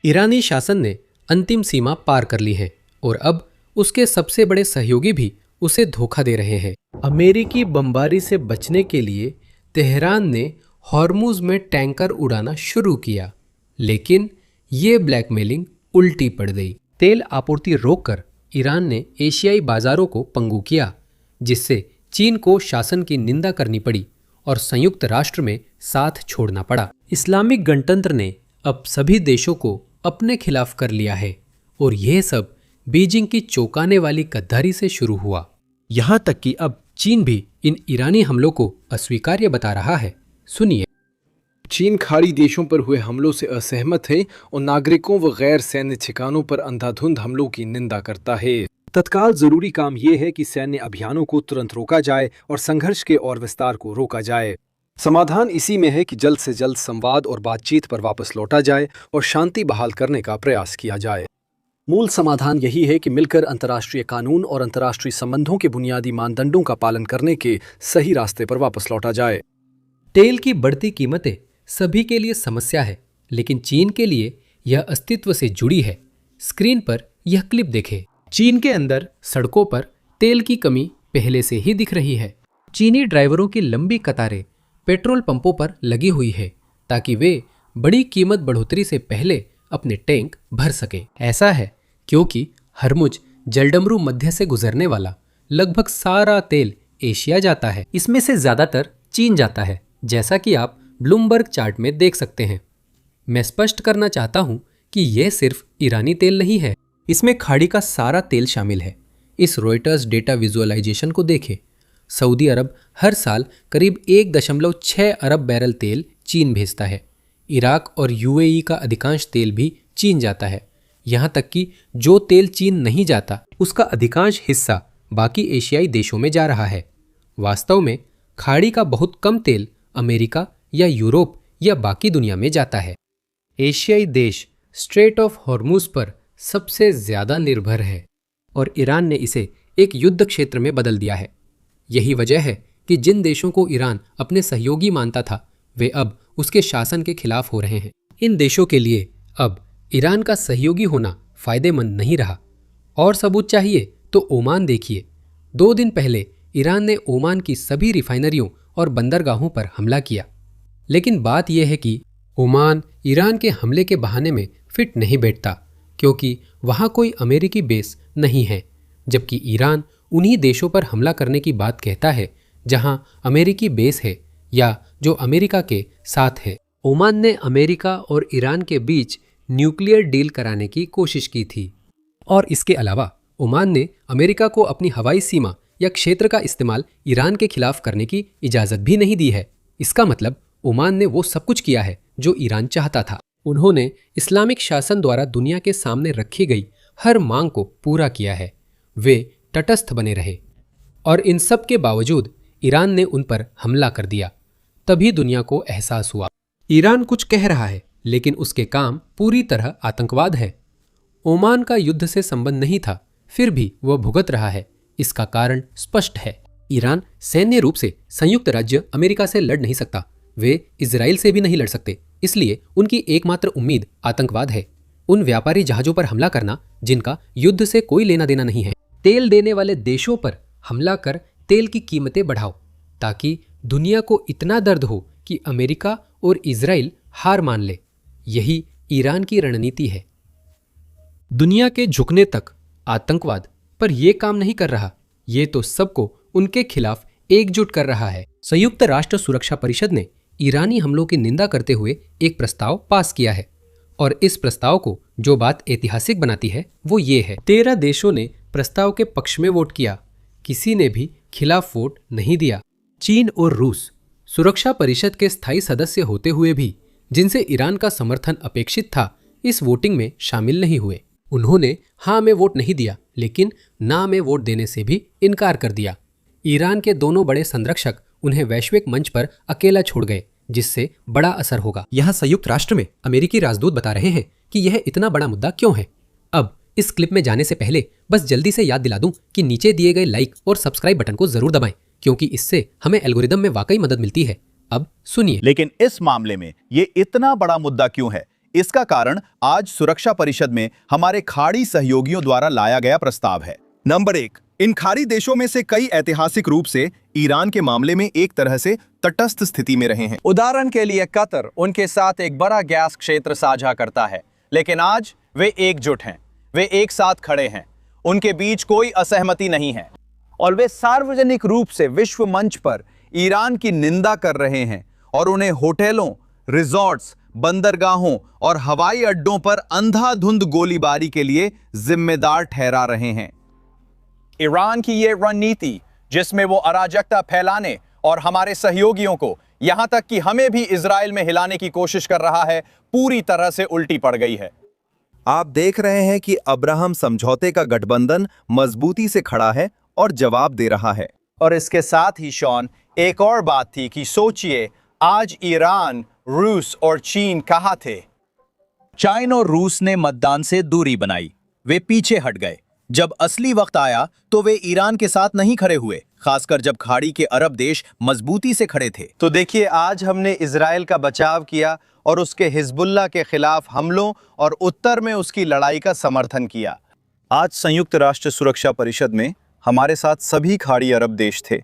ईरानी शासन ने अंतिम सीमा पार कर ली है और अब उसके सबसे बड़े सहयोगी भी उसे धोखा दे रहे हैं। अमेरिकी बमबारी से बचने के लिए तेहरान ने हॉर्मुज में टैंकर उड़ाना शुरू किया, लेकिन ये ब्लैकमेलिंग उल्टी पड़ गई। तेल आपूर्ति रोककर ईरान ने एशियाई बाजारों को पंगु किया, जिससे चीन को शासन की निंदा करनी पड़ी और संयुक्त राष्ट्र में साथ छोड़ना पड़ा। इस्लामिक गणतंत्र ने अब सभी देशों को अपने खिलाफ कर लिया है और यह सब बीजिंग की चौंकाने वाली गद्दारी से शुरू हुआ। यहाँ तक कि अब चीन भी इन ईरानी हमलों को अस्वीकार्य बता रहा है। सुनिए। चीन खाड़ी देशों पर हुए हमलों से असहमत है और नागरिकों व गैर सैन्य ठिकानों पर अंधाधुंध हमलों की निंदा करता है। तत्काल जरूरी काम यह है कि सैन्य अभियानों को तुरंत रोका जाए और संघर्ष के और विस्तार को रोका जाए। समाधान इसी में है कि जल्द से जल्द संवाद और बातचीत पर वापस लौटा जाए और शांति बहाल करने का प्रयास किया जाए। मूल समाधान यही है कि मिलकर अंतर्राष्ट्रीय कानून और अंतर्राष्ट्रीय संबंधों के बुनियादी मानदंडों का पालन करने के सही रास्ते पर वापस लौटा जाए। तेल की बढ़ती कीमतें सभी के लिए समस्या है, लेकिन चीन के लिए यह अस्तित्व से जुड़ी है। स्क्रीन पर यह क्लिप देखें। चीन के अंदर सड़कों पर तेल की कमी पहले से ही दिख रही है। चीनी ड्राइवरों की लंबी कतारें पेट्रोल पंपों पर लगी हुई है ताकि वे बड़ी कीमत बढ़ोतरी से पहले अपने टैंक भर सकें। ऐसा है क्योंकि हरमुज जलडमरू मध्य से गुजरने वाला लगभग सारा तेल एशिया जाता है। इसमें से ज्यादातर चीन जाता है, जैसा कि आप ब्लूमबर्ग चार्ट में देख सकते हैं। मैं स्पष्ट करना चाहता हूं कि यह सिर्फ ईरानी तेल नहीं है, इसमें खाड़ी का सारा तेल शामिल है। इस रॉयटर्स डेटा विजुअलाइजेशन को देखें। सऊदी अरब हर साल करीब 1.6 अरब बैरल तेल चीन भेजता है। इराक और यूएई का अधिकांश तेल भी चीन जाता है। यहाँ तक कि जो तेल चीन नहीं जाता उसका अधिकांश हिस्सा बाकी एशियाई देशों में जा रहा है। वास्तव में खाड़ी का बहुत कम तेल अमेरिका या यूरोप या बाकी दुनिया में जाता है। एशियाई देश स्ट्रेट ऑफ हॉर्मुज पर सबसे ज्यादा निर्भर है और ईरान ने इसे एक युद्ध क्षेत्र में बदल दिया है। यही वजह है कि जिन देशों को ईरान अपने सहयोगी मानता था वे अब उसके शासन के खिलाफ हो रहे हैं। इन देशों के लिए अब ईरान का सहयोगी होना फायदेमंद नहीं रहा। और सबूत चाहिए तो ओमान देखिए। 2 दिन पहले ईरान ने ओमान की सभी रिफाइनरियों और बंदरगाहों पर हमला किया, लेकिन बात यह है कि ओमान ईरान के हमले के बहाने में फिट नहीं बैठता क्योंकि वहाँ कोई अमेरिकी बेस नहीं है, जबकि ईरान उन्हीं देशों पर हमला करने की बात कहता है जहां अमेरिकी बेस है या जो अमेरिका के साथ है। ओमान ने अमेरिका और ईरान के बीच न्यूक्लियर डील कराने की कोशिश की थी और इसके अलावा ओमान ने अमेरिका को अपनी हवाई सीमा या क्षेत्र का इस्तेमाल ईरान के खिलाफ करने की इजाज़त भी नहीं दी है। इसका मतलब ओमान ने वो सब कुछ किया है जो ईरान चाहता था। उन्होंने इस्लामिक शासन द्वारा दुनिया के सामने रखी गई हर मांग को पूरा किया है। वे तटस्थ बने रहे और इन सब के बावजूद ईरान ने उन पर हमला कर दिया। तभी दुनिया को एहसास हुआ ईरान कुछ कह रहा है लेकिन उसके काम पूरी तरह आतंकवाद है। ओमान का युद्ध से संबंध नहीं था, फिर भी वह भुगत रहा है। इसका कारण स्पष्ट है। ईरान सैन्य रूप से संयुक्त राज्य अमेरिका से लड़ नहीं सकता। वे इजराइल से भी नहीं लड़ सकते, इसलिए उनकी एकमात्र उम्मीद आतंकवाद है। उन व्यापारी जहाजों पर हमला करना जिनका युद्ध से कोई लेना देना नहीं है। तेल देने वाले देशों पर हमला कर तेल की कीमतें बढ़ाओ ताकि दुनिया को इतना दर्द हो कि अमेरिका और इजराइल हार मान ले। यही ईरान की रणनीति है। दुनिया के झुकने तक आतंकवाद पर यह काम नहीं कर रहा, ये तो सबको उनके खिलाफ एकजुट कर रहा है। संयुक्त राष्ट्र सुरक्षा परिषद ने ईरानी हमलों की निंदा करते हुए एक प्रस्ताव पास किया है और इस प्रस्ताव को जो बात ऐतिहासिक बनाती है वो ये है। 13 देशों ने प्रस्ताव के पक्ष में वोट किया, किसी ने भी खिलाफ वोट नहीं दिया। चीन और रूस सुरक्षा परिषद के स्थायी सदस्य होते हुए भी जिनसे ईरान का समर्थन अपेक्षित था, इस वोटिंग में शामिल नहीं हुए। उन्होंने हाँ में वोट नहीं दिया, लेकिन ना में वोट देने से भी इनकार कर दिया। ईरान के दोनों बड़े संरक्षक उन्हें वैश्विक मंच पर अकेला छोड़ गए, जिससे बड़ा असर होगा। यहाँ संयुक्त राष्ट्र में अमेरिकी राजदूत बता रहे हैं कि यह इतना बड़ा मुद्दा क्यों है। अब इस क्लिप में जाने से पहले बस जल्दी से याद दिला दूं कि नीचे दिए गए लाइक और सब्सक्राइब बटन को जरूर दबाएं, क्योंकि इससे हमें एल्गोरिदम में वाकई मदद मिलती है। अब सुनिए। लेकिन इस मामले में ये इतना बड़ा मुद्दा क्यों है? इसका कारण आज सुरक्षा परिषद में हमारे खाड़ी सहयोगियों द्वारा लाया गया प्रस्ताव है। नंबर 1, इन खाड़ी देशों में से कई ऐतिहासिक रूप से ईरान के मामले में एक तरह से तटस्थ स्थिति में रहे हैं। उदाहरण के लिए कतर उनके साथ एक बड़ा गैस क्षेत्र साझा करता है, लेकिन आज वे एकजुट हैं, वे एक साथ खड़े हैं, उनके बीच कोई असहमति नहीं है और वे सार्वजनिक रूप से विश्व मंच पर ईरान की निंदा कर रहे हैं और उन्हें होटलों, रिजॉर्ट्स, बंदरगाहों और हवाई अड्डों पर अंधाधुंध गोलीबारी के लिए जिम्मेदार ठहरा रहे हैं। ईरान की ये रणनीति, जिसमें वो अराजकता फैलाने और हमारे सहयोगियों को, यहां तक कि हमें भी इजराइल में हिलाने की कोशिश कर रहा है, पूरी तरह से उल्टी पड़ गई है। आप देख रहे हैं कि अब्राहम समझौते का गठबंधन मजबूती से खड़ा है और जवाब दे रहा है। और इसके साथ ही शॉन, एक और बात थी कि सोचिए, आज ईरान, रूस और चीन कहाँ थे? चाइना और रूस ने मतदान से दूरी बनाई, वे पीछे हट गए। जब असली वक्त आया तो वे ईरान के साथ नहीं खड़े हुए, खासकर जब खाड़ी के अरब देश मजबूती से खड़े थे। तो देखिए, आज हमने इजराइल का बचाव किया और उसके हिजबुल्लाह के खिलाफ हमलों और उत्तर में उसकी लड़ाई का समर्थन किया। आज संयुक्त राष्ट्र सुरक्षा परिषद में हमारे साथ सभी खाड़ी अरब देश थे,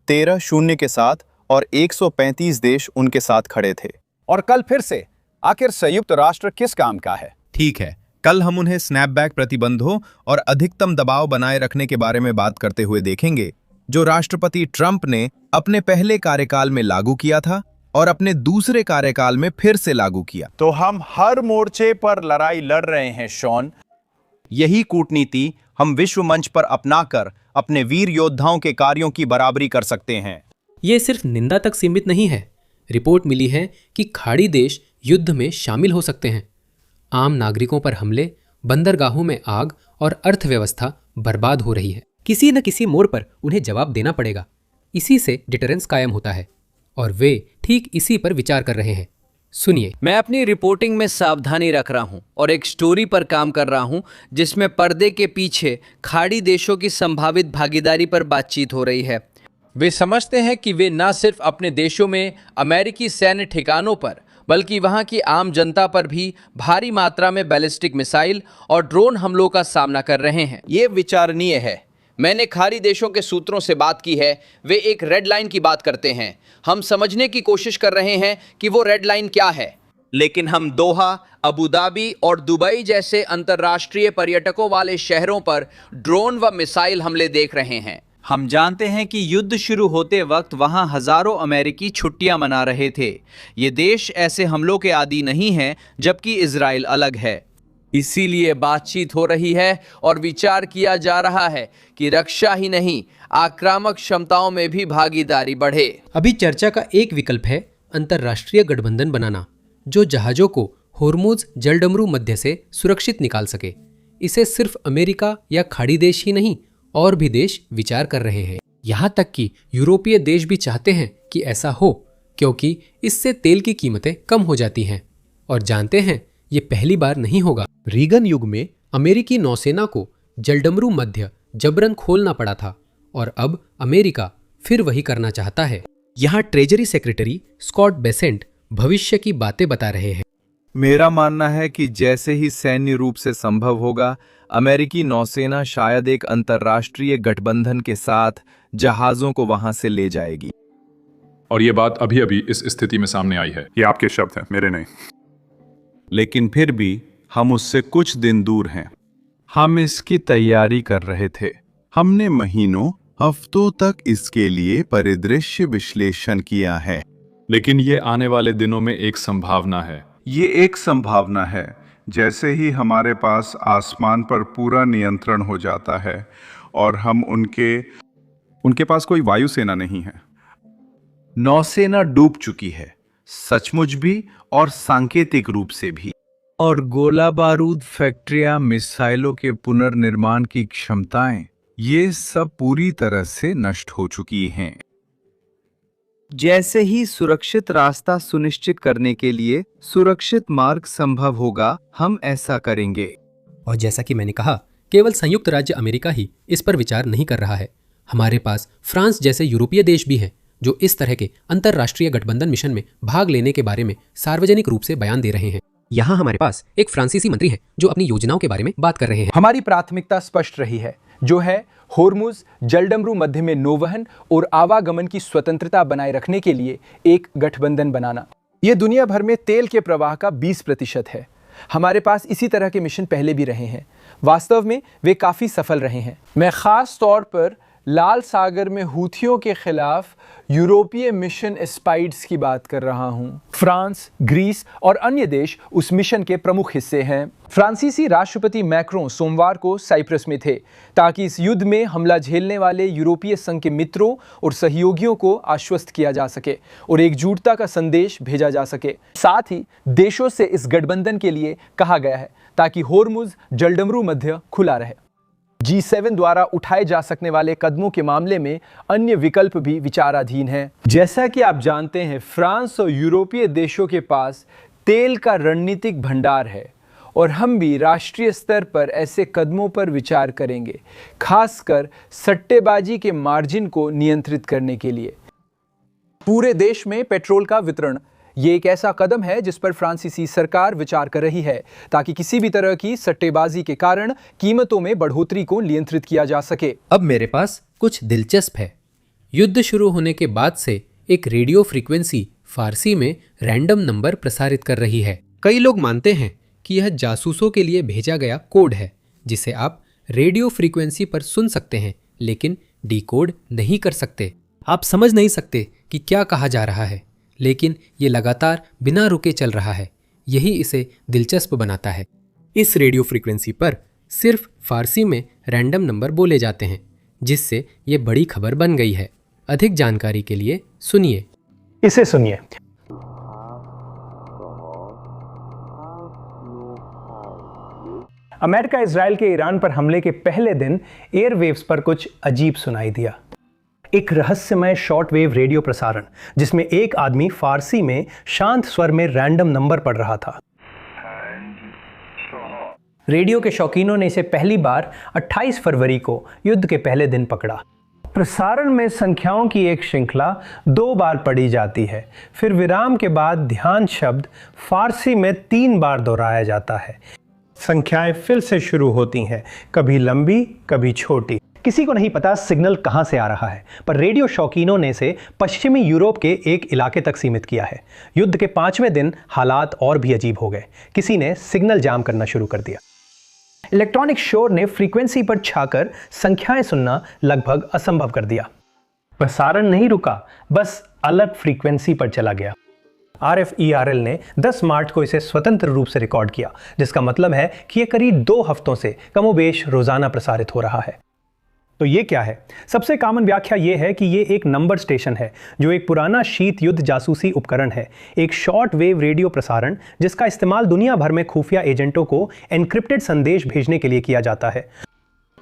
13-0 के साथ, और 135 देश उनके साथ खड़े थे। और कल फिर से, आखिर संयुक्त राष्ट्र किस काम का है? ठीक है, कल हम उन्हें स्नैपबैक प्रतिबंधों और अधिकतम दबाव बनाए रखने के बारे में बात करते हुए देखेंगे, जो राष्ट्रपति ट्रंप ने अपने पहले कार्यकाल में लागू किया था और अपने दूसरे कार्यकाल में फिर से लागू किया। तो हम हर मोर्चे पर लड़ाई लड़ रहे हैं शॉन। यही कूटनीति हम विश्व मंच पर अपनाकर अपने वीर योद्धाओं के कार्यों की बराबरी कर सकते हैं। ये सिर्फ निंदा तक सीमित नहीं है। रिपोर्ट मिली है कि खाड़ी देश युद्ध में शामिल हो सकते हैं। आम नागरिकों पर हमले, बंदरगाहों में आग और अर्थव्यवस्था बर्बाद हो रही है। किसी न किसी मोड़ पर उन्हें जवाब देना पड़ेगा। इसी से डिटरेंस कायम होता है और वे ठीक इसी पर विचार कर रहे हैं। सुनिए। मैं अपनी रिपोर्टिंग में सावधानी रख रहा हूं और एक स्टोरी पर काम कर रहा हूं जिसमें पर्दे के पीछे खाड़ी देशों की संभावित भागीदारी पर बातचीत हो रही है। वे समझते हैं कि वे न सिर्फ अपने देशों में अमेरिकी सैन्य ठिकानों पर, बल्कि वहां की आम जनता पर भी भारी मात्रा में बैलिस्टिक मिसाइल और ड्रोन हमलों का सामना कर रहे हैं। ये विचारणीय है। मैंने खाड़ी देशों के सूत्रों से बात की है। वे एक रेड लाइन की बात करते हैं। हम समझने की कोशिश कर रहे हैं कि वो रेड लाइन क्या है, लेकिन हम दोहा, अबू धाबी और दुबई जैसे अंतर्राष्ट्रीय पर्यटकों वाले शहरों पर ड्रोन व मिसाइल हमले देख रहे हैं। हम जानते हैं कि युद्ध शुरू होते वक्त वहां हजारों अमेरिकी छुट्टियां मना रहे थे। ये देश ऐसे हमलों के आदी नहीं हैं, जबकि इजराइल अलग है। इसीलिए बातचीत हो रही है और विचार किया जा रहा है कि रक्षा ही नहीं, आक्रामक क्षमताओं में भी भागीदारी बढ़े। अभी चर्चा का एक विकल्प है अंतर्राष्ट्रीय गठबंधन बनाना, जो जहाजों को होर्मुज जलडमरू मध्य से सुरक्षित निकाल सके। इसे सिर्फ अमेरिका या खाड़ी देश ही नहीं, और भी देश विचार कर रहे हैं। यहाँ तक कि यूरोपीय देश भी चाहते हैं कि ऐसा हो, क्योंकि इससे तेल की कीमतें कम हो जाती हैं। और जानते हैं, ये पहली बार नहीं होगा। रीगन युग में अमेरिकी नौसेना को जलडमरू मध्य जबरन खोलना पड़ा था और अब अमेरिका फिर वही करना चाहता है। यहाँ ट्रेजरी सेक्रेटरी स्कॉट बेसेंट भविष्य की बातें बता रहे हैं। मेरा मानना है कि जैसे ही सैन्य रूप से संभव होगा, अमेरिकी नौसेना शायद एक अंतर्राष्ट्रीय गठबंधन के साथ जहाजों को वहां से ले जाएगी। और ये बात अभी अभी इस स्थिति में सामने आई है। ये आपके शब्द हैं, मेरे नहीं। लेकिन फिर भी हम उससे कुछ दिन दूर हैं। हम इसकी तैयारी कर रहे थे। हमने महीनों, हफ्तों तक इसके लिए परिदृश्य विश्लेषण किया है। लेकिन ये आने वाले दिनों में एक संभावना है। ये एक संभावना है। जैसे ही हमारे पास आसमान पर पूरा नियंत्रण हो जाता है और हम उनके पास कोई वायुसेना नहीं है। नौसेना डूब चुकी है, सचमुच भी और सांकेतिक रूप से भी। और गोला बारूद फैक्ट्रियां, मिसाइलों के पुनर्निर्माण की क्षमताएं, ये सब पूरी तरह से नष्ट हो चुकी हैं। जैसे ही सुरक्षित रास्ता सुनिश्चित करने के लिए सुरक्षित मार्ग संभव होगा, हम ऐसा करेंगे। और जैसा कि मैंने कहा, केवल संयुक्त राज्य अमेरिका ही इस पर विचार नहीं कर रहा है। हमारे पास फ्रांस जैसे यूरोपीय देश भी हैं जो इस तरह के अंतर्राष्ट्रीय गठबंधन मिशन में भाग लेने के बारे में सार्वजनिक रूप से बयान दे रहे हैं। यहाँ हमारे पास एक फ्रांसीसी मंत्री हैं जो अपनी योजनाओं के बारे में बात कर रहे हैं। हमारी प्राथमिकता स्पष्ट रही है, जो है होर्मुज जलडमरू मध्य में नौवहन और आवागमन की स्वतंत्रता बनाए रखने के लिए एक गठबंधन बनाना। ये दुनिया भर में तेल के प्रवाह का 20% है। हमारे पास इसी तरह के मिशन पहले भी रहे हैं। वास्तव में वे काफ़ी सफल रहे हैं। मैं ख़ास तौर पर लाल सागर में हूथियों के खिलाफ यूरोपीय मिशन एस्पाइड्स की बात कर रहा हूं। फ्रांस, ग्रीस और अन्य देश उस मिशन के प्रमुख हिस्से हैं। फ्रांसीसी राष्ट्रपति मैक्रों सोमवार को साइप्रस में थे ताकि इस युद्ध में हमला झेलने वाले यूरोपीय संघ के मित्रों और सहयोगियों को आश्वस्त किया जा सके और एकजुटता का संदेश भेजा जा सके। साथ ही देशों से इस गठबंधन के लिए कहा गया है ताकि होर्मुज जलडमरू मध्य खुला रहे। G7 द्वारा उठाए जा सकने वाले कदमों के मामले में अन्य विकल्प भी विचाराधीन हैं। जैसा कि आप जानते हैं, फ्रांस और यूरोपीय देशों के पास तेल का रणनीतिक भंडार है और हम भी राष्ट्रीय स्तर पर ऐसे कदमों पर विचार करेंगे, खासकर सट्टेबाजी के मार्जिन को नियंत्रित करने के लिए। पूरे देश में पेट्रोल का वितरण, ये एक ऐसा कदम है जिस पर फ्रांसीसी सरकार विचार कर रही है ताकि किसी भी तरह की सट्टेबाजी के कारण कीमतों में बढ़ोतरी को नियंत्रित किया जा सके। अब मेरे पास कुछ दिलचस्प है। युद्ध शुरू होने के बाद से एक रेडियो फ्रीक्वेंसी फारसी में रैंडम नंबर प्रसारित कर रही है। कई लोग मानते हैं कि यह जासूसों के लिए भेजा गया कोड है जिसे आप रेडियो फ्रीक्वेंसी पर सुन सकते हैं लेकिन डिकोड नहीं कर सकते। आप समझ नहीं सकते कि क्या कहा जा रहा है, लेकिन ये लगातार बिना रुके चल रहा है। यही इसे दिलचस्प बनाता है। इस रेडियो फ्रीक्वेंसी पर सिर्फ फारसी में रैंडम नंबर बोले जाते हैं, जिससे ये बड़ी खबर बन गई है। अधिक जानकारी के लिए सुनिए। इसे सुनिए। अमेरिका इजराइल के ईरान पर हमले के पहले दिन एयरवेव्स पर कुछ अजीब सुनाई दिया। एक रहस्यमय शॉर्टवेव रेडियो प्रसारण जिसमें एक आदमी फारसी में शांत स्वर में रैंडम नंबर पढ़ रहा था। रेडियो के शौकीनों ने इसे पहली बार 28 फरवरी को युद्ध के पहले दिन पकड़ा। प्रसारण में संख्याओं की एक श्रृंखला 2 बार पढ़ी जाती है, फिर विराम के बाद ध्यान शब्द फारसी में 3 बार दोहराया जाता है। संख्याएं फिर से शुरू होती हैं, कभी लंबी कभी छोटी। किसी को नहीं पता सिग्नल कहां से आ रहा है, पर रेडियो शौकीनों ने इसे पश्चिमी यूरोप के एक इलाके तक सीमित किया है। युद्ध के 5वें दिन हालात और भी अजीब हो गए। किसी ने सिग्नल जाम करना शुरू कर दिया। इलेक्ट्रॉनिक शोर ने फ्रीक्वेंसी पर छाकर संख्याएं सुनना लगभग असंभव कर दिया। प्रसारण नहीं रुका, बस अलग फ्रीक्वेंसी पर चला गया। RFERL ने 10 मार्च को इसे स्वतंत्र रूप से रिकॉर्ड किया, जिसका मतलब है कि यह करीब 2 हफ्तों से कमोबेश रोजाना प्रसारित हो रहा है। तो ये क्या है? सबसे कॉमन व्याख्या ये है कि ये एक नंबर स्टेशन है जो एक पुराना शीत युद्ध जासूसी उपकरण है, एक शॉर्ट वेव रेडियो प्रसारण जिसका इस्तेमाल दुनिया भर में खुफिया एजेंटों को एनक्रिप्टेड संदेश भेजने के लिए किया जाता है।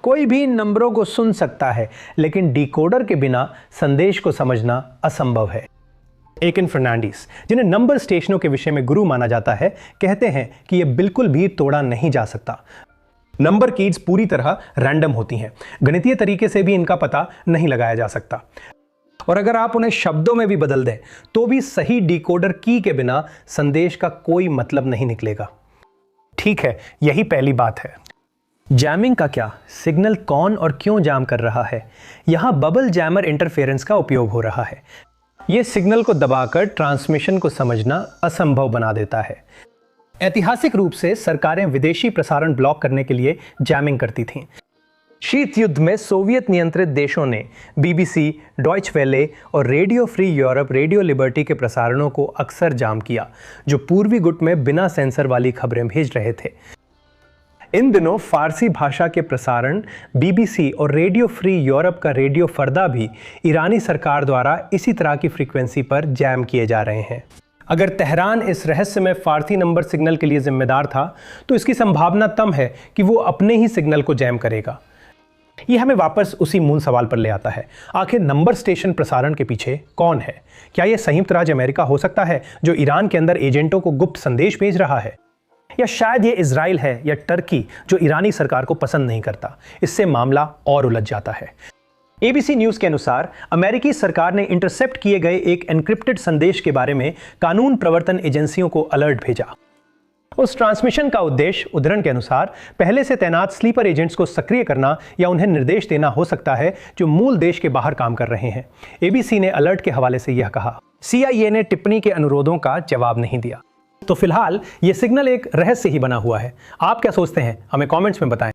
कोई भी इन नंबरों को सुन सकता है, लेकिन डिकोडर के बिना संदेश को समझना असंभव है। एकिन फर्नांडीज, जिन्हें नंबर स्टेशनों के विषय में गुरु माना जाता है, कहते हैं कि यह बिल्कुल भी तोड़ा नहीं जा सकता। नंबर कीज पूरी तरह रैंडम होती हैं, गणितीय तरीके से भी इनका पता नहीं लगाया जा सकता, और अगर आप उन्हें शब्दों में भी बदल दें तो भी सही डिकोडर की के बिना संदेश का कोई मतलब नहीं निकलेगा। ठीक है, यही पहली बात है। जैमिंग का क्या? सिग्नल कौन और क्यों जाम कर रहा है? यहां बबल जैमर इंटरफेरेंस का उपयोग हो रहा है। यह सिग्नल को दबाकर ट्रांसमिशन को समझना असंभव बना देता है। ऐतिहासिक रूप से सरकारें विदेशी प्रसारण ब्लॉक करने के लिए जैमिंग करती थीं। शीत युद्ध में सोवियत नियंत्रित देशों ने BBC, डॉयच वेले और radio free Europe, radio liberty के प्रसारणों को अक्सर जाम किया, जो पूर्वी गुट में बिना सेंसर वाली खबरें भेज रहे थे। इन दिनों फारसी भाषा के प्रसारण BBC और रेडियो फ्री यूरोप का रेडियो फरदा भी ईरानी सरकार द्वारा इसी तरह की फ्रीक्वेंसी पर जैम किए जा रहे हैं। अगर तेहरान इस रहस्यमय फारसी नंबर सिग्नल के लिए जिम्मेदार था, तो इसकी संभावना कम है कि वो अपने ही सिग्नल को जैम करेगा। ये हमें वापस उसी मूल सवाल पर ले आता है, आखिर नंबर स्टेशन प्रसारण के पीछे कौन है? क्या यह संयुक्त राज्य अमेरिका हो सकता है जो ईरान के अंदर एजेंटों को गुप्त संदेश भेज रहा है? या शायद ये इजराइल है या टर्की जो ईरानी सरकार को पसंद नहीं करता? इससे मामला और उलझ जाता है। ABC न्यूज के अनुसार अमेरिकी सरकार ने इंटरसेप्ट किए गए एक एन्क्रिप्टेड संदेश के बारे में कानून प्रवर्तन एजेंसियों को अलर्ट भेजा। उस ट्रांसमिशन का उद्देश्य उद्धरण के अनुसार पहले से तैनात स्लीपर एजेंट्स को सक्रिय करना या उन्हें निर्देश देना हो सकता है जो मूल देश के बाहर काम कर रहे हैं। एबीसी ने अलर्ट के हवाले से यह कहा। CIA ने टिप्पणी के अनुरोधों का जवाब नहीं दिया। तो फिलहाल यह सिग्नल एक रहस्य ही बना हुआ है। आप क्या सोचते हैं, हमें कमेंट्स में बताएं।